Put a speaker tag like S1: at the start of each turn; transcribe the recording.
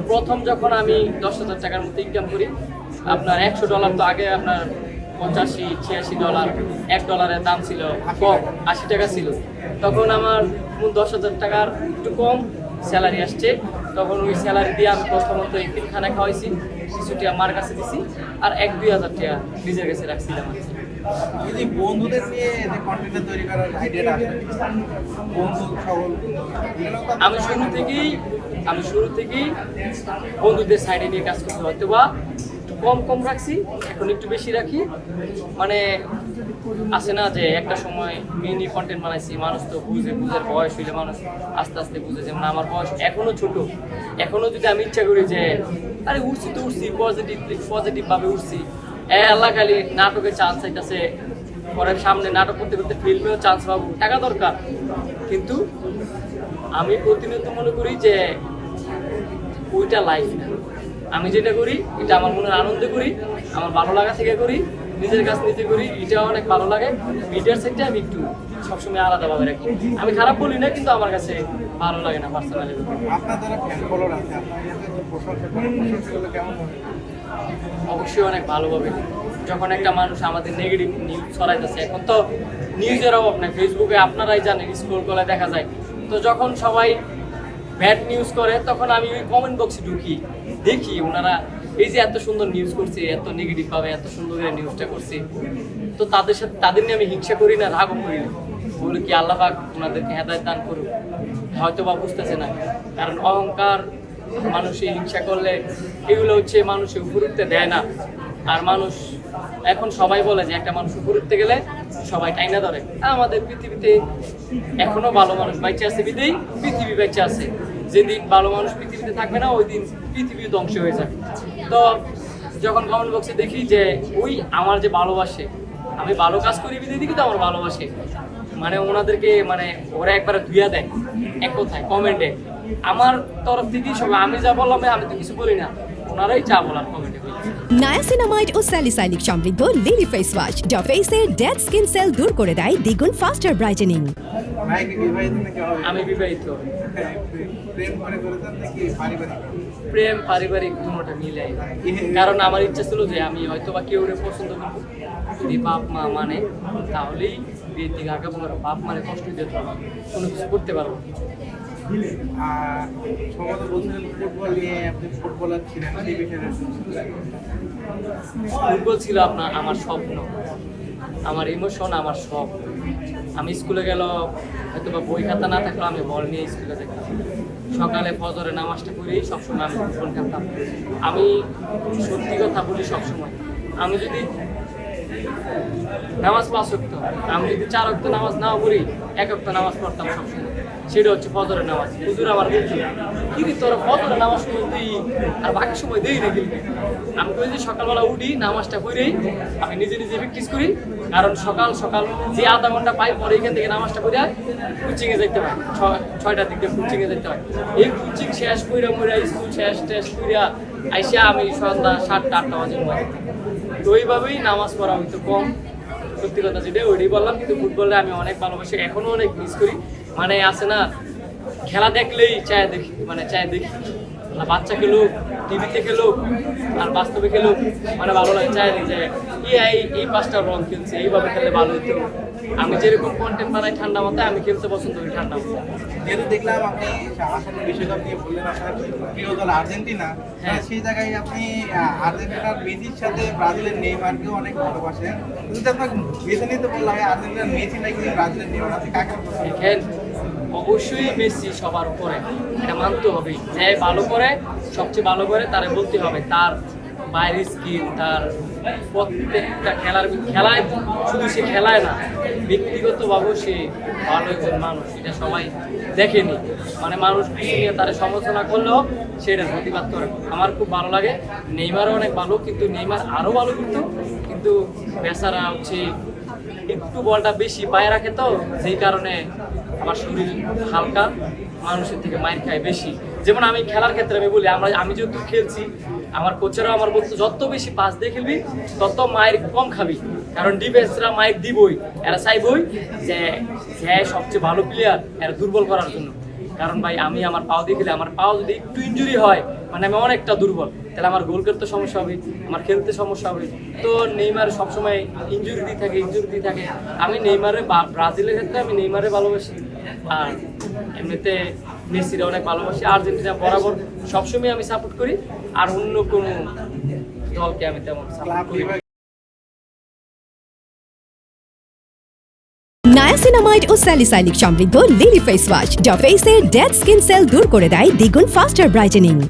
S1: প্রথম যখন আমি 10,000 টাকার মতো ইনকাম করি, আপনার $100 তো আগে আপনার $85-86, $1 দাম ছিল কম, 80 টাকা ছিল। তখন আমার 10,000 টাকার একটু কম স্যালারি আসছে। তখন ওই স্যালারি দিয়ে আমি প্রথমত এই পিলখানা খাওয়াইছি, কিছুটি আমার কাছে দিছি, আর 1-2 হাজার টাকা নিজের কাছে রাখছিলাম।
S2: যদি বন্ধুদের নিয়ে যে কন্টেন্ট তৈরি করার আইডিয়াটা আসে, বন্ধু সকল
S1: আমি শুরু থেকেই বন্ধুদের সাইডে নিয়ে কাজ করতে, হয়তো বা কম রাখছি, এখন একটু বেশি রাখি। মানে আসে না যে একটা সময় মিনি কন্টেন্ট বানাইছি, মানুষ তো বুঝের বয়স হইলে মানুষ আস্তে আস্তে বুঝে। যেমন আমার বয়স এখনো ছোট, এখনো যদি আমি ইচ্ছা করি যে আরে উঠছি পজিটিভভাবে উঠছি, আল্লাহ খালি নাটকে চান্স চাইতেছে, পরে সামনে নাটক করতে করতে ফিল্মেও চান্স পাবো, টাকা দরকার। কিন্তু আমি প্রতিনিয়ত মনে করি যে ওইটা লাইফ না। আমি যেটা করি এটা আমার মনের আনন্দে করি, আমার ভালো লাগা থেকে করি, নিজের কাজ নিজে করি, এটাও অনেক ভালো লাগে। মিডিয়ার সাইডে আমি একটু সবসময় আলাদাভাবে রাখি। আমি খারাপ বলি না, কিন্তু আমার কাছে ভালো লাগে না পার্সোনালি।
S2: আপনার যারা ফ্যান ফলোয়ার আছে, কেমন
S1: অবশ্যই অনেক ভালোভাবে। যখন একটা মানুষ আমাদের নেগেটিভ নিউজ ছড়াইতেছে, এখন তো নিউজের অভাব নাই, ফেসবুকে আপনারাই জানেন, স্ক্রল করে দেখা যায়। তো যখন সবাই ব্যাড নিউজ করে, তখন আমি ওই কমেন্ট বক্সে ঢুকি, দেখি ওনারা এই যে এত সুন্দর নিউজ করছে, এত নেগেটিভভাবে এত সুন্দর করে নিউজটা করছে, তো তাদের নিয়ে আমি হিংসা করি না, রাগও করি না। বলি কি আল্লাহ পাক ওনাদেরকে হেদায়েত দান করুক। হয়তো বা বুঝতেছে না, কারণ অহংকার, মানুষের হিংসা করলে এগুলো হচ্ছে মানুষের উপর উঠতে দেয় না। আর মানুষ এখন সবাই বলে যে একটা মানুষ উপর উঠতে গেলে সবাই টাইনা ধরে। আমাদের পৃথিবীতে এখনো ভালো মানুষ বেঁচে আছে বিদেই পৃথিবী বেঁচে আছে। যেদিন ভালো মানুষ পৃথিবীতে থাকবে না, ওই দিন পৃথিবী ধ্বংস হয়ে যাবে। তো যখন কমেন্ট বক্সে দেখি যে ওই আমার যে ভালোবাসে, আমি ভালো কাজ করি বিদেই কিন্তু আমার ভালোবাসে, মানে ওনাদেরকে মানে ওরা একবারে ধুইয়া দেয় এক কথায় কমেন্টে। আমার তরফ থেকেই সবাই, আমি যা বললাম আমি তো কিছু বলি না, ওনারাই যা বলার কমেন্টে বলি।
S3: নায়াসিনামাইড ও স্যালিসাইলিক সমৃদ্ধ লিলি ফেস ওয়াশ যা ফেসের ডেড স্কিন সেল দূর করে দেয় দ্বিগুণ ফাস্টার ব্রাইটেনিং।
S1: আমি বিবাহিত।
S2: প্রেম
S1: পারিবারিক দুটোটা মিলাই, কারণ আমার ইচ্ছা ছিল যে আমি হয়তো বা কেউ পছন্দ করবো, যদি বাপ মা মানে তাহলেই বিয়ের দিকে আগাবো। বাপ মানে কষ্ট দিতে কোনো কিছু করতে পারবো।
S2: ফুটবল নিয়ে আপনি ফুটবলার ছিলেন, সেই বিষয়ে
S1: ফুটবল ছিল আমার স্বপ্ন, আমার ইমোশন, আমার শখ। আমি স্কুলে গেল হয়তো বা বই খাতা না থাকলেও আমি বল নিয়ে স্কুলে যেতাম। সকালে ফজরে নামাজটা করেই সবসময় আমি ফুটবল খেলতাম। আমি সত্যি কথা বলি সবসময়, আমি যদি নামাজ 5 ওয়াক্ত, আমি যদি 4 ওয়াক্ত নামাজ নাও পড়ি, 1 ওয়াক্ত নামাজ পড়তাম সবসময়, সেটা হচ্ছে ফজরের নামাজ। হুজুর আমার বলতো কি তোরা ফজরের নামাজ দিই আর বাকি সময় দেই না, কিন্তু আমি কই যে সকালবেলা উঠি, নামাজটা পড়েই আমি নিজে প্র্যাকটিস করি। কারণ সকাল যে আধা ঘন্টা পাই, পরে এখান থেকে নামাজটা পড়ে কোচিংয়ে যেতে হয়, 6টার দিকে কোচিংয়ে যেতে হয়। এই কোচিং শেষ কইরা স্কুল শেষ কইরা আইসা আমি সন্ধ্যা 7টা-8টা বাজে ঘুমাই। তো ওইভাবেই নামাজ পড়া হয়তো কম, সত্যি কথা যেটা ওইটাই বললাম। কিন্তু ফুটবলে আমি অনেক ভালোবাসি, এখনো অনেক মিস করি। মানে আছে না, খেলা দেখলেই চায় দেখি, বাচ্চা খেলুক, টিভিতে খেলুক আর বাস্তবে খেলুক, মানে ভালো লাগে, চায় যে এই 5টা রং খেলছে, এইভাবে খেললে ভালো হতো। আমি যেরকম কন্টেন্ট বানাই ঠান্ডা মাথায়, আমি খেলতে পছন্দ করি ঠান্ডা মাথায়।
S2: যেহেতু দেখলাম আপনি আসলে বিশ্বকাপ নিয়ে বললেন আপনার প্রিয় দল আর্জেন্টিনা, সেই জায়গায় আপনি আর্জেন্টিনার মেসির সাথে ব্রাজিলের নেইমারকেও অনেক ভালোবাসেন। যদি আপনাকে বেছে নিতে বললাম আর্জেন্টিনার মেসি নাকি ব্রাজিলের নেইমার, আপনি কাকে
S1: দেখেন? অবশ্যই মেসি সবার উপরে, এটা মানতে হবে। যে ভালো করে, সবচেয়ে ভালো করে তারে বলতে হবে। তার বাইরের স্কিল, তার প্রত্যেকটা খেলায় শুধু সে খেলায় না, ব্যক্তিগতভাবেও সে ভালো একজন মানুষ, এটা সবাই দেখেনি। মানে মানুষ কিছু নিয়ে তার সমালোচনা করলেও সেটা প্রতিবাদ করে। আমার খুব ভালো লাগে। নেইমারও অনেক ভালো, কিন্তু নেইমার আরও ভালো করতো, কিন্তু বেচারা হচ্ছে একটু বলটা বেশি পায়ে রাখে, তো যেই কারণে আমার শরীর হালকা, মানুষের থেকে মাইর খায় বেশি। যেমন আমি খেলার ক্ষেত্রে আমি বলি, আমি যেহেতু খেলছি, আমার কোচেরাও আমার বলতো যত বেশি পাস দিয়ে খেলবি তত মায়ের কম খাবি, কারণ ডিফেন্সরা মায়ের দিবই, এরা চাইবই যে সবচেয়ে ভালো প্লেয়ার এরা দুর্বল করার জন্য। কারণ ভাই আমি আমার পাও দিয়ে খেলে আমার পাও যদি একটু ইনজুরি হয় মানে আমি অনেকটা দুর্বল, তাহলে আমার গোল করতে সমস্যা হবে, আমার খেলতে সমস্যা হবে। তো নেইমার সবসময় ইনজুরি দিয়ে থাকে। আমি নেইমারে ব্রাজিলের ক্ষেত্রে আমি নেইমারে ভালোবাসি, আর এমনিতে মেসিরা অনেক ভালোবাসি। আর্জেন্টিনা বরাবর সবসময় আমি সাপোর্ট করি, আর অন্য কোনো দলকে আমি তেমন সাপোর্ট করি না।
S3: নায়াসিনামাইড ও স্যালিসাইলিক সমৃদ্ধ লিলি ফেস ওয়াশ যা ফেসের ডেড স্কিন সেল দূর করে দেয় দ্বিগুণ ফাস্টার ব্রাইটেনিং।